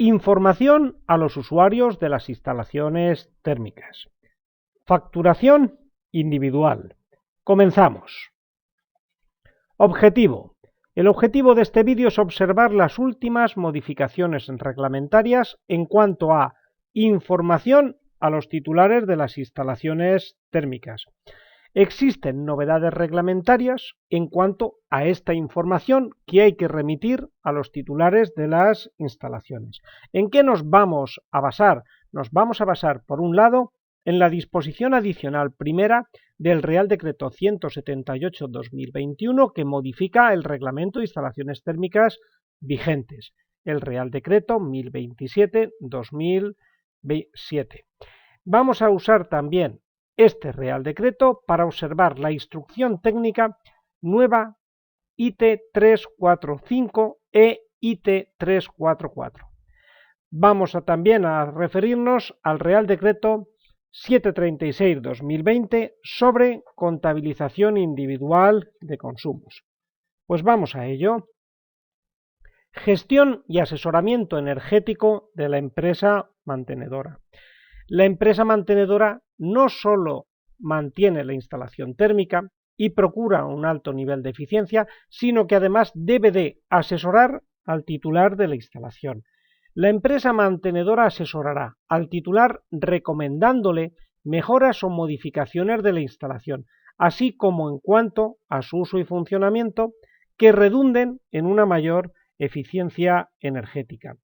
Información a los usuarios de las instalaciones térmicas. Facturación individual. Comenzamos. Objetivo. El objetivo de este vídeo es observar las últimas modificaciones reglamentarias en cuanto a información a los titulares de las instalaciones térmicas. Existen novedades reglamentarias en cuanto a esta información que hay que remitir a los titulares de las instalaciones. ¿En qué nos vamos a basar? Nos vamos a basar, por un lado, en la disposición adicional primera del Real Decreto 178/2021 que modifica el Reglamento de Instalaciones Térmicas vigentes, el Real Decreto 1027/2007. Vamos a usar también este Real Decreto para observar la instrucción técnica nueva IT 345 e IT 344. Vamos también a referirnos al Real Decreto 736/2020 sobre contabilización individual de consumos. Pues vamos a ello. Gestión y asesoramiento energético de la empresa mantenedora. La empresa mantenedora no solo mantiene la instalación térmica y procura un alto nivel de eficiencia, sino que además debe de asesorar al titular de la instalación. La empresa mantenedora asesorará al titular recomendándole mejoras o modificaciones de la instalación, así como en cuanto a su uso y funcionamiento que redunden en una mayor eficiencia energética.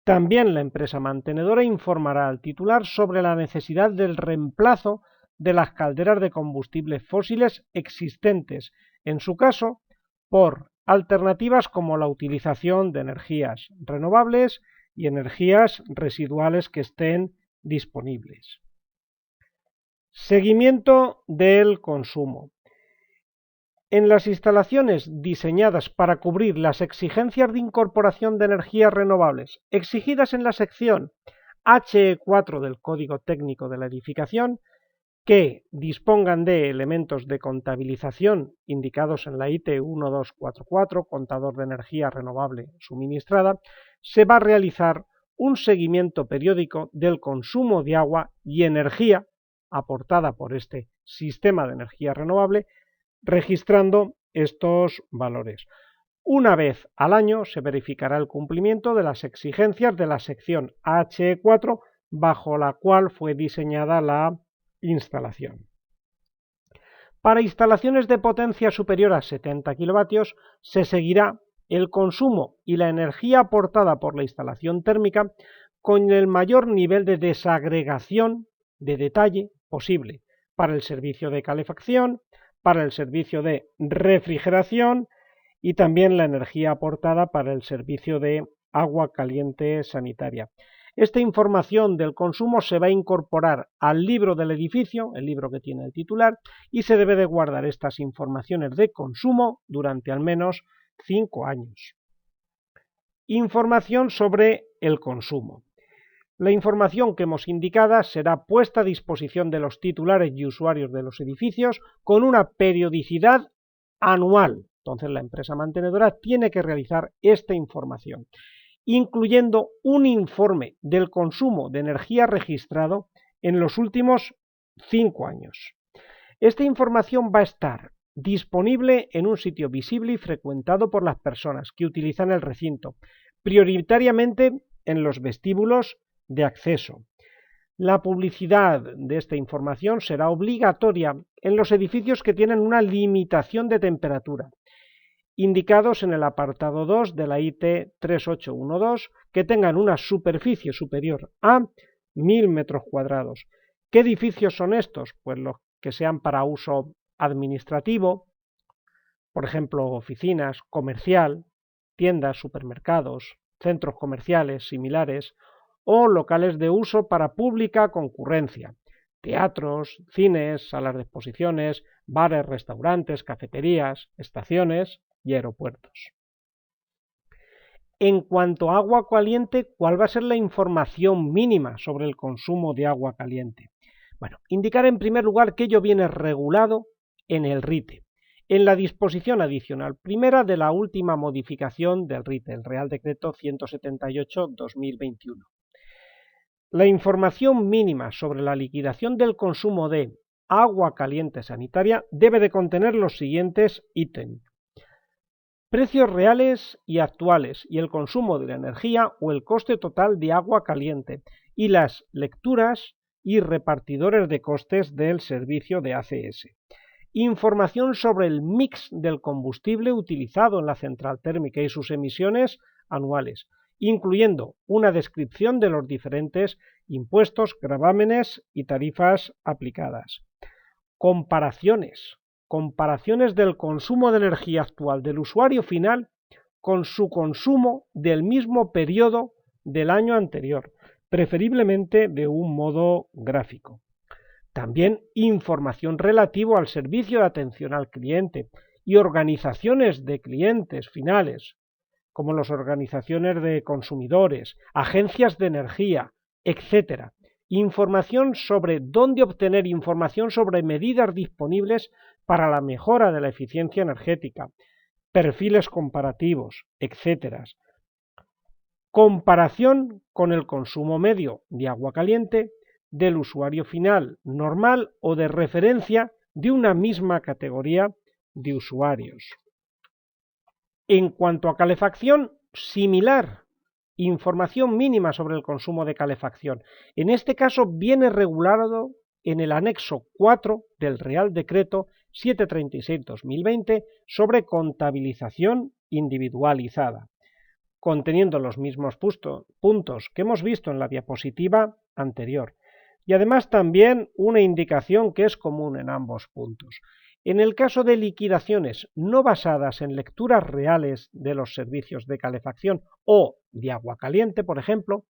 También la empresa mantenedora informará al titular sobre la necesidad del reemplazo de las calderas de combustibles fósiles existentes, en su caso, por alternativas como la utilización de energías renovables y energías residuales que estén disponibles. Seguimiento del consumo. En las instalaciones diseñadas para cubrir las exigencias de incorporación de energías renovables exigidas en la sección HE4 del Código Técnico de la Edificación, que dispongan de elementos de contabilización indicados en la IT 1244, contador de energía renovable suministrada, se va a realizar un seguimiento periódico del consumo de agua y energía aportada por este sistema de energía renovable, registrando estos valores. Una vez al año se verificará el cumplimiento de las exigencias de la sección HE4 bajo la cual fue diseñada la instalación. Para instalaciones de potencia superior a 70 kilovatios se seguirá el consumo y la energía aportada por la instalación térmica con el mayor nivel de desagregación de detalle posible para el servicio de calefacción, para el servicio de refrigeración y también la energía aportada para el servicio de agua caliente sanitaria. Esta información del consumo se va a incorporar al libro del edificio, el libro que tiene el titular, y se debe de guardar estas informaciones de consumo durante al menos 5 años. Información sobre el consumo. La información que hemos indicado será puesta a disposición de los titulares y usuarios de los edificios con una periodicidad anual. Entonces la empresa mantenedora tiene que realizar esta información, incluyendo un informe del consumo de energía registrado en los últimos 5 años. Esta información va a estar disponible en un sitio visible y frecuentado por las personas que utilizan el recinto, prioritariamente en los vestíbulos de acceso. La publicidad de esta información será obligatoria en los edificios que tienen una limitación de temperatura, indicados en el apartado 2 de la IT 3812, que tengan una superficie superior a 1000 metros cuadrados. ¿Qué edificios son estos? Pues los que sean para uso administrativo, por ejemplo, oficinas, comercial, tiendas, supermercados, centros comerciales similares, o locales de uso para pública concurrencia, teatros, cines, salas de exposiciones, bares, restaurantes, cafeterías, estaciones y aeropuertos. En cuanto a agua caliente, ¿cuál va a ser la información mínima sobre el consumo de agua caliente? Bueno, indicar en primer lugar que ello viene regulado en el RITE en la disposición adicional primera de la última modificación del RITE, el Real Decreto 178/2021. La información mínima sobre la liquidación del consumo de agua caliente sanitaria debe de contener los siguientes ítems: precios reales y actuales y el consumo de la energía o el coste total de agua caliente y las lecturas y repartidores de costes del servicio de ACS. Información sobre el mix del combustible utilizado en la central térmica y sus emisiones anuales, incluyendo una descripción de los diferentes impuestos, gravámenes y tarifas aplicadas. Comparaciones del consumo de energía actual del usuario final con su consumo del mismo periodo del año anterior, preferiblemente de un modo gráfico. También información relativa al servicio de atención al cliente y organizaciones de clientes finales, como las organizaciones de consumidores, agencias de energía, etc. Información sobre dónde obtener información sobre medidas disponibles para la mejora de la eficiencia energética, perfiles comparativos, etc. Comparación con el consumo medio de agua caliente del usuario final normal o de referencia de una misma categoría de usuarios. En cuanto a calefacción, similar, información mínima sobre el consumo de calefacción. En este caso viene regulado en el anexo 4 del Real Decreto 736/2020 sobre contabilización individualizada, conteniendo los mismos puntos que hemos visto en la diapositiva anterior. Y además también una indicación que es común en ambos puntos. En el caso de liquidaciones no basadas en lecturas reales de los servicios de calefacción o de agua caliente, por ejemplo,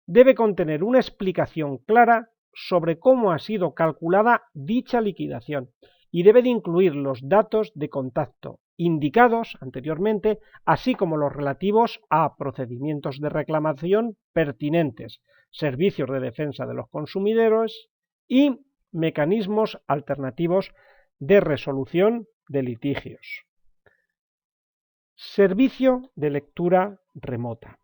debe contener una explicación clara sobre cómo ha sido calculada dicha liquidación y debe de incluir los datos de contacto indicados anteriormente, así como los relativos a procedimientos de reclamación pertinentes, servicios de defensa de los consumidores y mecanismos alternativos de resolución de litigios. Servicio de lectura remota.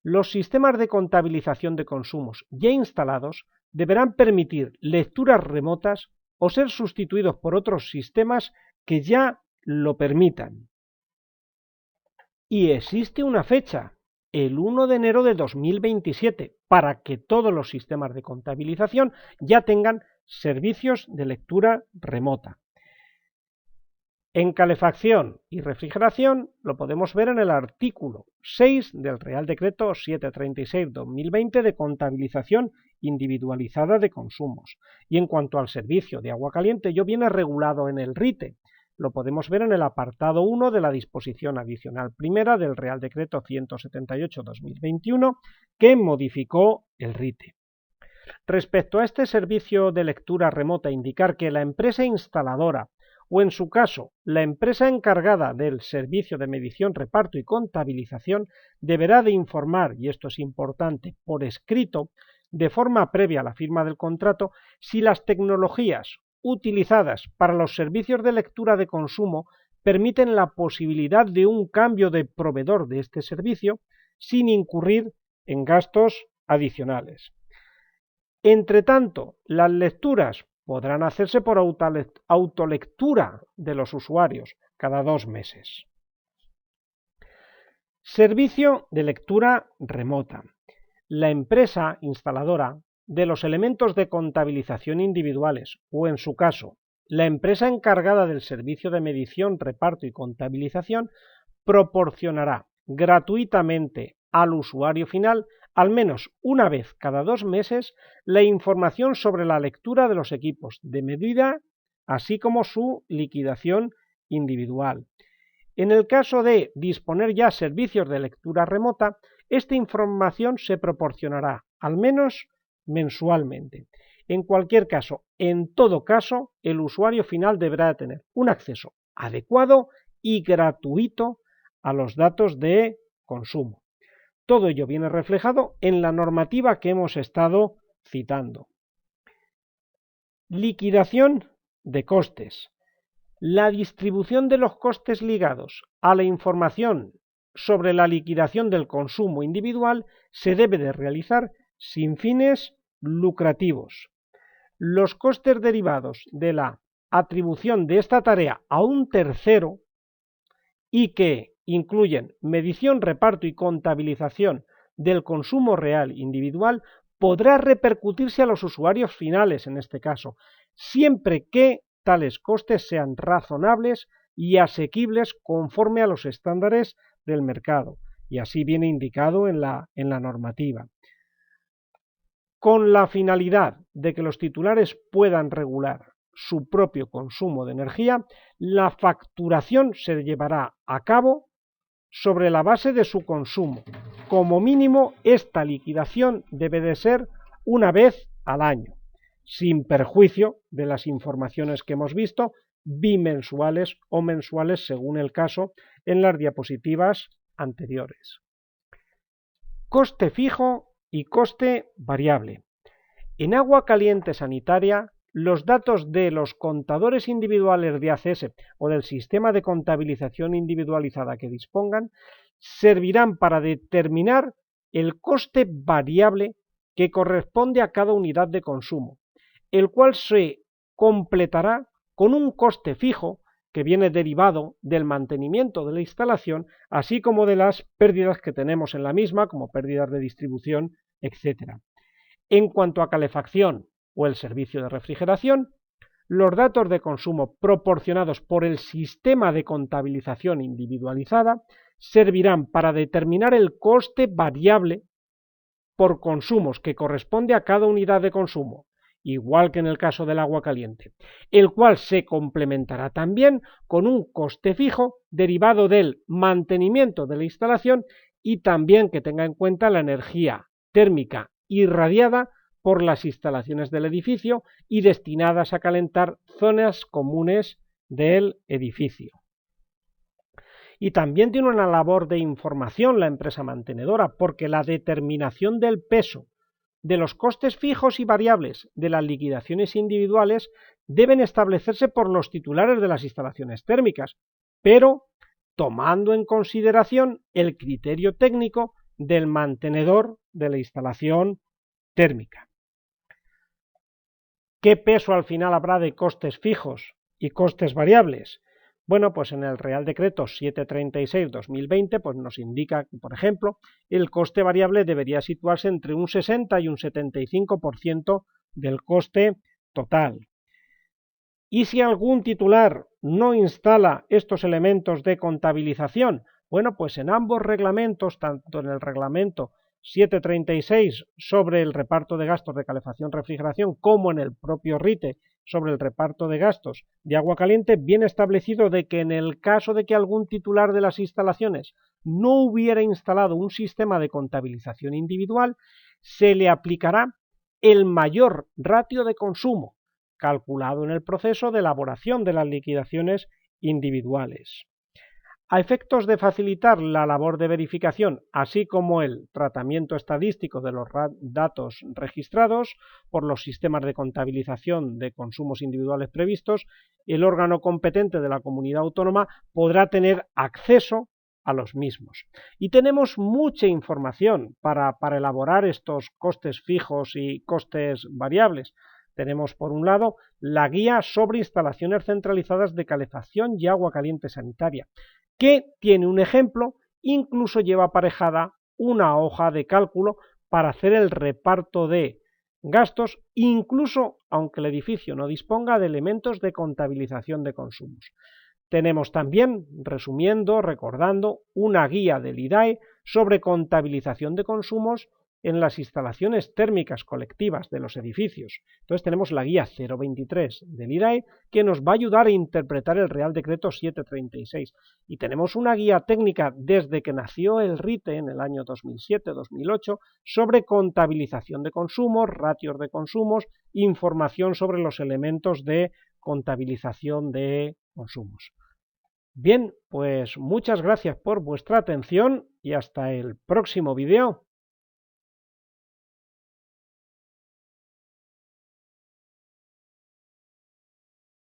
Los sistemas de contabilización de consumos ya instalados deberán permitir lecturas remotas o ser sustituidos por otros sistemas que ya lo permitan. Y existe una fecha, el 1 de enero de 2027, para que todos los sistemas de contabilización ya tengan servicios de lectura remota. En calefacción y refrigeración lo podemos ver en el artículo 6 del Real Decreto 736/2020 de contabilización individualizada de consumos. Y en cuanto al servicio de agua caliente, ello viene regulado en el RITE. Lo podemos ver en el apartado 1 de la disposición adicional primera del Real Decreto 178/2021 que modificó el RITE. Respecto a este servicio de lectura remota, indicar que la empresa instaladora o en su caso la empresa encargada del servicio de medición, reparto y contabilización deberá de informar, y esto es importante, por escrito, de forma previa a la firma del contrato, si las tecnologías utilizadas para los servicios de lectura de consumo permiten la posibilidad de un cambio de proveedor de este servicio sin incurrir en gastos adicionales. Entre tanto, las lecturas podrán hacerse por autolectura de los usuarios cada 2 meses. Servicio de lectura remota. La empresa instaladora de los elementos de contabilización individuales o, en su caso, la empresa encargada del servicio de medición, reparto y contabilización proporcionará gratuitamente al usuario final al menos una vez cada 2 meses la información sobre la lectura de los equipos de medida, así como su liquidación individual. En el caso de disponer ya servicios de lectura remota, esta información se proporcionará al menos mensualmente. En cualquier caso, en todo caso, el usuario final deberá tener un acceso adecuado y gratuito a los datos de consumo. Todo ello viene reflejado en la normativa que hemos estado citando. Liquidación de costes. La distribución de los costes ligados a la información sobre la liquidación del consumo individual se debe de realizar sin fines lucrativos. Los costes derivados de la atribución de esta tarea a un tercero y que incluyen medición, reparto y contabilización del consumo real individual podrá repercutirse a los usuarios finales en este caso, siempre que tales costes sean razonables y asequibles conforme a los estándares del mercado, y así viene indicado en la normativa. Con la finalidad de que los titulares puedan regular su propio consumo de energía, la facturación se llevará a cabo sobre la base de su consumo. Como mínimo, esta liquidación debe de ser una vez al año, sin perjuicio de las informaciones que hemos visto, bimensuales o mensuales según el caso en las diapositivas anteriores. Coste fijo y coste variable. En agua caliente sanitaria, los datos de los contadores individuales de ACS o del sistema de contabilización individualizada que dispongan servirán para determinar el coste variable que corresponde a cada unidad de consumo, el cual se completará con un coste fijo que viene derivado del mantenimiento de la instalación, así como de las pérdidas que tenemos en la misma, como pérdidas de distribución, etc. En cuanto a calefacción o el servicio de refrigeración, los datos de consumo proporcionados por el sistema de contabilización individualizada servirán para determinar el coste variable por consumos que corresponde a cada unidad de consumo, igual que en el caso del agua caliente, el cual se complementará también con un coste fijo derivado del mantenimiento de la instalación y también que tenga en cuenta la energía térmica irradiada por las instalaciones del edificio y destinadas a calentar zonas comunes del edificio. Y también tiene una labor de información la empresa mantenedora, porque la determinación del peso de los costes fijos y variables de las liquidaciones individuales deben establecerse por los titulares de las instalaciones térmicas, pero tomando en consideración el criterio técnico del mantenedor de la instalación térmica. ¿Qué peso al final habrá de costes fijos y costes variables? Bueno, pues en el Real Decreto 736/2020 pues nos indica que, por ejemplo, el coste variable debería situarse entre un 60 y un 75% del coste total. ¿Y si algún titular no instala estos elementos de contabilización? Bueno, pues en ambos reglamentos, tanto en el reglamento 736 sobre el reparto de gastos de calefacción-refrigeración como en el propio RITE sobre el reparto de gastos de agua caliente, viene establecido de que en el caso de que algún titular de las instalaciones no hubiera instalado un sistema de contabilización individual, se le aplicará el mayor ratio de consumo, calculado en el proceso de elaboración de las liquidaciones individuales. A efectos de facilitar la labor de verificación, así como el tratamiento estadístico de los datos registrados por los sistemas de contabilización de consumos individuales previstos, el órgano competente de la comunidad autónoma podrá tener acceso a los mismos. Y tenemos mucha información para elaborar estos costes fijos y costes variables. Tenemos, por un lado, la guía sobre instalaciones centralizadas de calefacción y agua caliente sanitaria, que tiene un ejemplo, incluso lleva aparejada una hoja de cálculo para hacer el reparto de gastos, incluso aunque el edificio no disponga de elementos de contabilización de consumos. Tenemos también, resumiendo, recordando, una guía del IDAE sobre contabilización de consumos en las instalaciones térmicas colectivas de los edificios. Entonces tenemos la guía 023 del IDAE que nos va a ayudar a interpretar el Real Decreto 736 y tenemos una guía técnica desde que nació el RITE en el año 2007-2008 sobre contabilización de consumos, ratios de consumos, información sobre los elementos de contabilización de consumos. Bien, pues muchas gracias por vuestra atención y hasta el próximo vídeo.